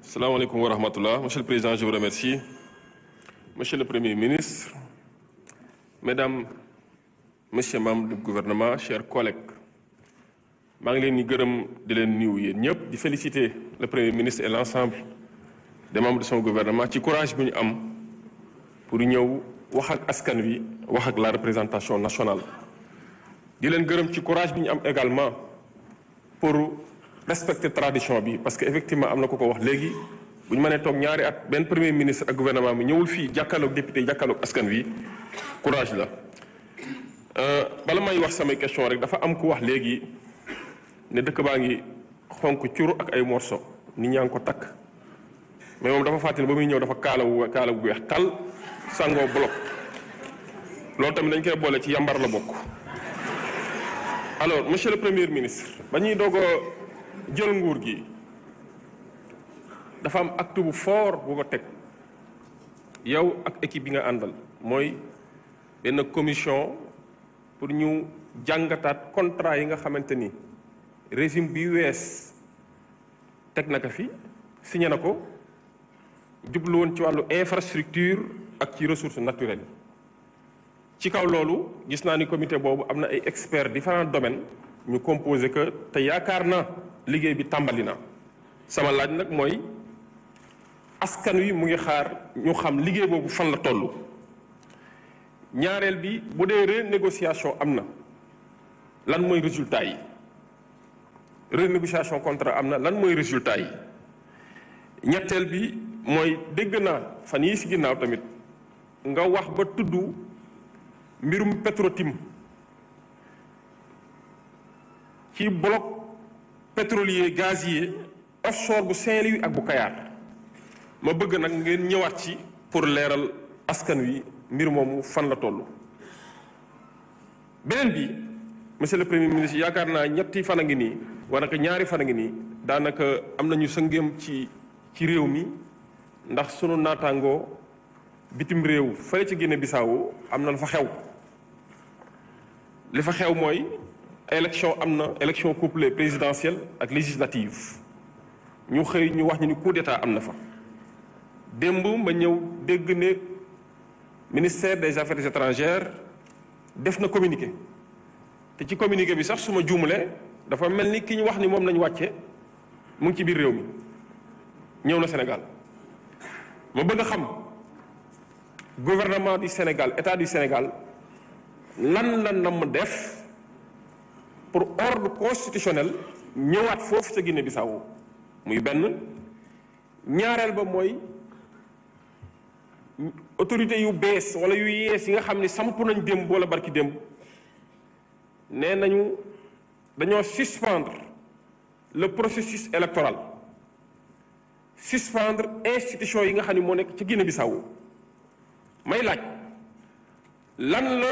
Salam alaikum wa rahmatullah. Monsieur le Président, je vous remercie. Monsieur le Premier ministre, Mesdames, Messieurs membres du gouvernement, chers collègues, je veux féliciter le Premier ministre et l'ensemble des membres de son gouvernement ci courage bi ñu am pour ñëw wax ak askan wi wax ak la représentation nationale. di leen gërëm ci courage bi ñu am également pour respecter tradition bi parce que effectivement am na ko wax léegi bu ñu mënee toog ñaari at benn premier ministre ak gouvernement bi ñëwul fii jàkkaarloog député jàkkaarloog askan wi courage la. bala may wax samay question rek dafa am ku wax léegi ne dëkk baa ngi xonk curu ak ay morceau nit ñaa ngi ko takk mais moom dafa fàttali ba muy ñëw dafa kaala bu weex tal sangoo bloc loolu tamit dañ koy boole ci yambar la bokk. alors monsieur le premier ministre ba ñuy doog a jël nguur gi dafa am acte bu fort bu ko teg yow ak équipe bi nga àndal mooy benn commission pour ñu jàngataat contrat yi nga xamante ni régime bi wees teg na ko fi signé na ko jublu woon ci wàllu infrastructure ak ci ressources naturelles ci kaw loolu gis naa ni comité boobu am na ay experts différents domaines ñu composé que te yaakaar na liggéey bi tàmbali na sama laaj nag mooy askan wi mu ngi xaar ñu xam liggéey boobu fan la toll. ñaareel bi bu dee renégociation am na lan mooy résultat yi renégociation contrat am na lan mooy résultat yi ñetteel bi mooy dégg naa fan yii ci ginnaaw tamit nga wax ba tudd mbirum Petro-Tim ci bloc pétrolier gazier offshore bu Saint-Louis ak bu Kayar ma bëgg nag ngeen ñëwaat ci pour leeral askan wi mbir moomu fan la toll. beneen bi monsieur le premier ministre yaakaar naa ñetti fan a ngi nii wala ñaari fan a ngi nii daanaka am nañu sëngéem ci réew mi ndax sunu naataangoo bitim réew fële ci Guinée Bissau am na lu fa xew. li fa xew mooy élection am na élection couplée présidentielle ak législative ñu xëy ñu wax ñu ni coup d'état am na fa. démb ma ñëw dégg ne ministère des affaires étrangères def na communiqué te ci communiqué bi sax su ma juumalee dafa mel ni ki ñu wax ni moom nañu wàcce mu ngi ci biir réew mi ñëw na Sénégal. ma bëgg a xam gouvernement du Sénégal état du Sénégal lan la nam def pour ordre constitutionnel ñëwaat foofu ca Guinée Bissau muy benn. ñaareel ba mooy autorité yu bees wala yu yees yi nga xam ni samp nañ démb wala barki démb nee nañu dañoo suspendre le processus électoral suspendre institution yi nga xam ni moo nekk ci Guinée Bissau may laaj lan la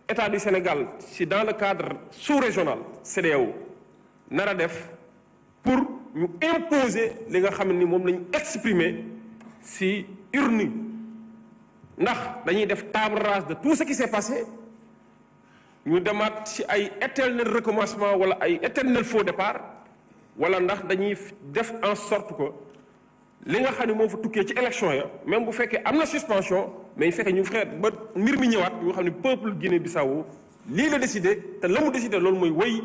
état du Sénégal si dans le cadre sous-régional CEDEAO nar a def pour ñu imposer li nga xam ni moom lañu exprimer si urne ndax dañuy def table rase de tout ce qui s'est passé ñu demaat si ay éternel recommencement wala ay éternel faux départ wala ndax dañuy def en sorte que li nga xam ne moo fa tukkee ci élection ya même bu fekkee am na suspension mais fekkee ñu fexe ba mbir mi ñëwaat ñu xam ne peuple Guinée Bissau lii la décidé te la mu décidé loolu mooy wéy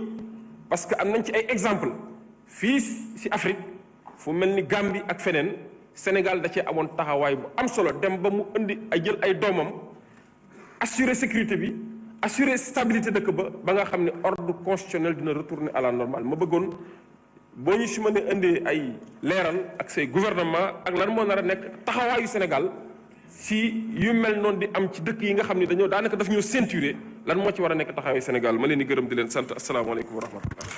parce que am nañ ci ay exemple fii si Afrique fu mel ni Gambie ak feneen Sénégal da cee amoon taxawaay bu am solo dem ba mu indi ay jël ay doomam assurer sécurité bi assurer stabilité dëkk ba nga xam ne ordre constitutionnel dina retourner à la normale ma bëggoon boo ñu si mën a indee ay leeral ak say gouvernement ak lan moo nar a nekk taxawaayu Sénégal si yu mel noonu di am ci dëkk yi nga xam ne dañoo daanaka daf ñoo ceinturé lan moo ci war a nekk taxawaayu Sénégal ma leen di gërëm di leen sant asalaamaaleykum wa rahmatullah.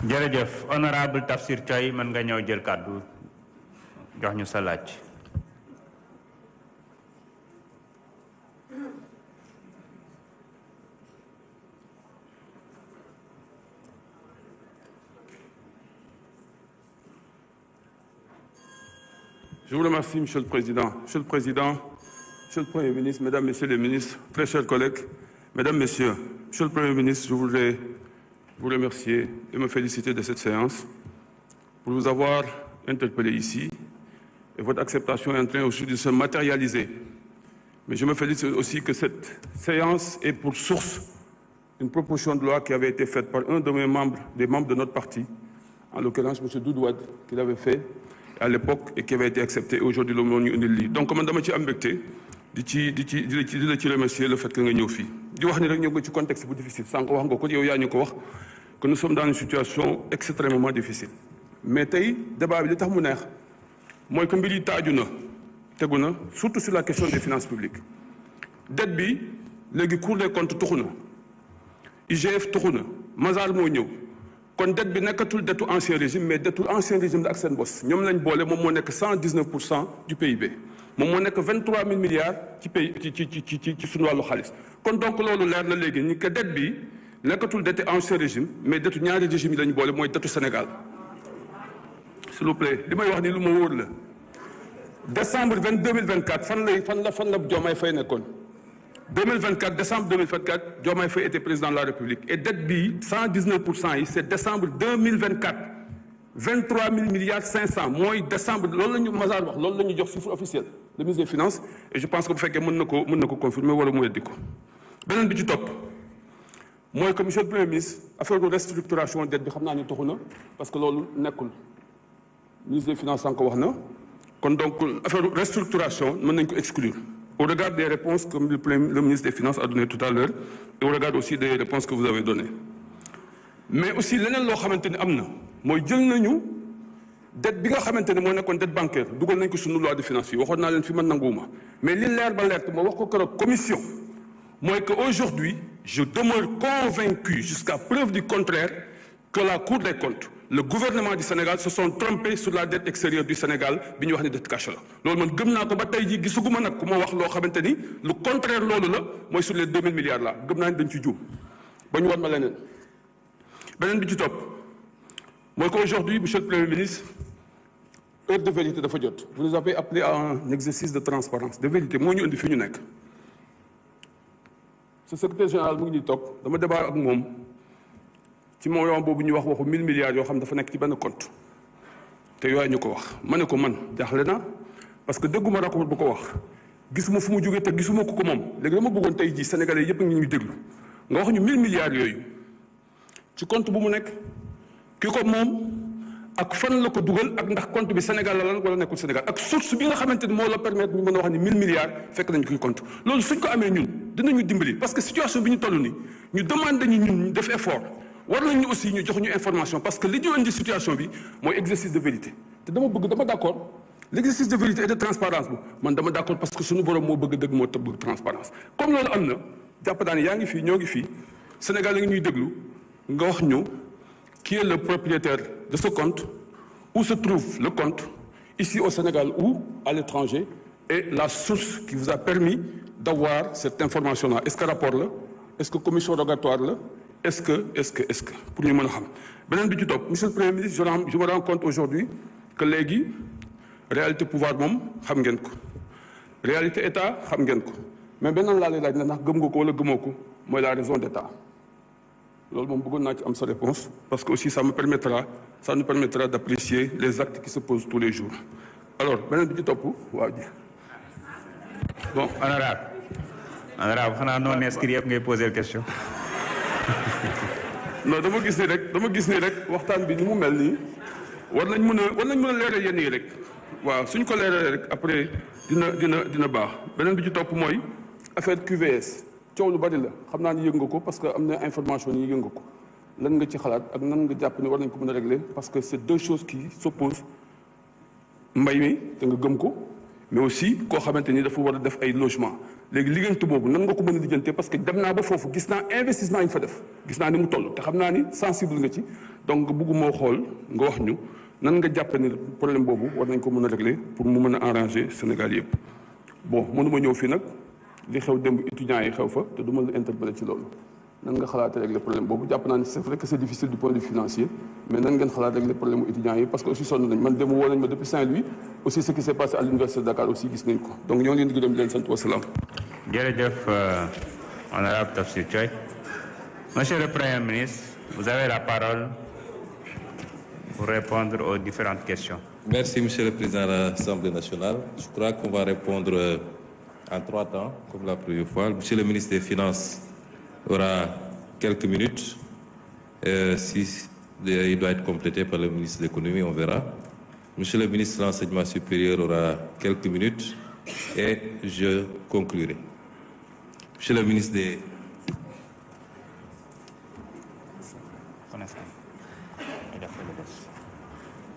jërëjëf honorable Tafsir Thioye mën nga ñëw jël kàddu jox ñu sa laaj. Je vous remercie, Monsieur le Président. Monsieur le Président, Monsieur le Premier ministre, Mesdames, Messieurs les ministres, très chers collègues, Mesdames, Messieurs, Monsieur le Premier ministre, je voudrais vous remercier et me féliciter de cette séance. pour vous avoir interpellé ici. Et votre acceptation est en train aussi de se matérialiser. Mais je me félicite aussi que cette séance ait pour source une proposition de loi qui avait été faite par un de mes membres, des membres de notre parti, en l'occurrence M. Doudou Wade, qui l'avait fait à l'époque et qui avait été accepté. Aujourd'hui, le monde ñu indil lii. Donc man dama ci am mbégte di la ci remercier le fait que nga ñëw fii. di wax ni rek ñëw nga ci contexte bu difficile sànq wax nga ko yow yaa ñu ko wax que nous sommes dans une situation extrêmement difficile. Mais tey débat bi li tax mu neex mooy que mbir yi taaju na tegu na surtout sur la question des finances publiques. dette bi léegi Cour des comptes tuxu na IGF tuxu na Mazars moo ñëw kon dette bi nekkatul dettu ancien régime mais dettu ancien régime la ak seen bos ñoom lañ boole moom moo nekk 119% du PIB moom moo nekk 23 000 milliards ci pays ci suñu wàllu xaalis kon donc loolu leer na léegi ni que dette bi nekkatul dettu ancien régime mais dettu ñaari régime yi lañ boole mooy dettu Sénégal s'il vous plaît li may wax ni lu ma wóor la décembre 2024 fan la Diomaye Faye nekkoon 2024 décembre 2024 Diomaye Faye était président de la République et dette bi 119% yi c'est décembre 2024 23 000 milliards 500 mooy décembre loolu la ñu Mazars wax loolu la ñu jox chiffre officiel le ministre des Finances et je pense que bu fekkee mën na ko confirmer wala mu weddi ko beneen bi ci topp mooy que monsieur le Premier ministre affaire de restructuration dette bi xam naa ni taxu na parce que loolu nekkul ministre des Finances sànq wax na kon donc affaire de restructuration mën nañ ko exclure au regard des réponses que le ministre des Finances a données tout à l'heure et au regard aussi des réponses que vous avez données mais aussi leneen loo xamante ni am na mooy jël nañu dette bi nga xamante ne moo nekkoon dette bancaire dugal nañ ko suñu loi de finances yi waxoon naa leen fi man nanguwuma mais li leer ba leer te ma wax ko keroog commission mooy que aujourd'hui je demeure convaincu jusqu'à preuve du contraire que la Cour des comptes le gouvernement du Sénégal se sont trompés sur la dette extérieure du Sénégal bi ñu wax ne dette cachée la loolu man gëm naa ko ba tey jii gisuguma nag ku ma wax loo xamante ni lu contraire loolu la mooy sur les 2000 milliards là gëm naa ni dañ ci juum ba ñu war ma leneen beneen bi ci topp mooy qu'aujourd'hui monsieur le Premier ministre heure de vérité dafa jot vous nous avez appelé à un exercice de transparence de vérité moo ñu indi fi ñu nekk ce secrétaire général mu ngi ñuy toog dama débat ak moom ci moom yoon boobu ñu wax waxu 1000 milliards yoo xam dafa nekk ci benn compte te yooyu ñu ko wax ma ne ko man jaaxle na parce que dégguma rapport bu ko wax gisuma fu mu jógee te gisuma ko moom léegi dama bëggoon tey jii sénégalais yëpp ngi ñuy déglu nga wax ñu 1000 milliards yooyu ci compte bu mu nekk ki ko moom ak fan la ko dugal ak ndax compte bi Sénégal la lan wala nekkul Sénégal ak source bi nga xamante ni moo la permettre ñu mën a wax ni 1000 milliards fekk nañu koy compte loolu suñ ko amee ñun dinañu dimbali parce que situation bi ñu toll nii ñu demande ñu ñun ñu def effort war nañu aussi ñu jox ñu information parce que li ñu indi situation bi mooy exercice de vérité te dama d'accord l'exercice de vérité et de transparence bu man dama d'accord parce que suñu borom moo bëgg dëgg moo tax bëgg transparence comme loolu am na jàpp naa ne yaa ngi fii ñoo ngi fii Sénégal la ngi ñuy déglu nga wax ñu qui est le propriétaire de ce compte, où se trouve le compte, ici au Sénégal ou à l'étranger, et la source qui vous a permis d'avoir cette information-là. Est-ce que rapport là? Est-ce que commission rogatoire là? Est-ce que pour ñu mën a xam beneen bi ci topp monsieur le Premier ministre je me rends compte aujourd'hui que léegi réalité pouvoir moom xam ngeen ko réalité état xam ngeen ko mais beneen laa lay laaj na ndax gëm nga ko wala gëmoo ko mooy la raison d'état loolu moom bëggoon naa ci am sa réponse parce que aussi ça nous permettra d'apprécier les actes qui se posent tous les jours alors beneen bi ci topp waaw ji bon honorable xanaa non inscrit yëpp ngay poser question non dama gis ni rek waxtaan bi ni mu mel nii war nañ mën a leeral yenn yi rek waaw suñ ko leeralee rek après dina baax beneen bi ci topp mooy affaire QVS coow lu bari la xam naa ni yëg nga ko parce que am na information yi yëg nga ko lan nga ci xalaat ak nan nga jàpp ni war nañ ko mën a régler parce que c'est deux choses qui s'opposent mbay mi te nga gëm ko mais aussi koo xamante ni dafa war a def ay logement léegi liggéeyante boobu nan nga ko mën a lijjante parce que dem naa ba foofu gis naa investissement yi ñu fa def gis naa ni mu toll te xam naa ni sensible nga ci donc bëgguma xool nga wax ñu nan nga jàpp ni problème boobu war nañ ko mën a régler pour mu mën a arranger Sénégal yëpp bon mënuma ñëw fii nag li xew démb étudiants yi xew fa te du ma la interpeller ci loolu nan nga xalaat régler problème boobu jàpp naa ni c'est vrai que c'est difficile du point de vue financier mais nan ngeen xalaat régler problème mu étudiants yi parce que aussi sonn nañ man démb woo nañ ma depuis Saint-Louis aussi ce qui s'est passé à l'université de Dakar aussi gis nañ ko donc ñoo ngi leen di gërëm di leen sant wasalaam. jërëjëf honorable Tafsir Thioye. Monsieur le Premier ministre, vous avez la parole. pour répondre aux différentes questions. Merci, Monsieur le Président de l'Assemblée nationale. Je crois qu'on va répondre en 3 temps, comme la première fois. Monsieur le ministre des Finances aura quelques minutes. Il doit être complété par le ministre de l'Économie, on verra. Monsieur le ministre de l'Enseignement supérieur aura quelques minutes et je conclurai. Monsieur le ministre des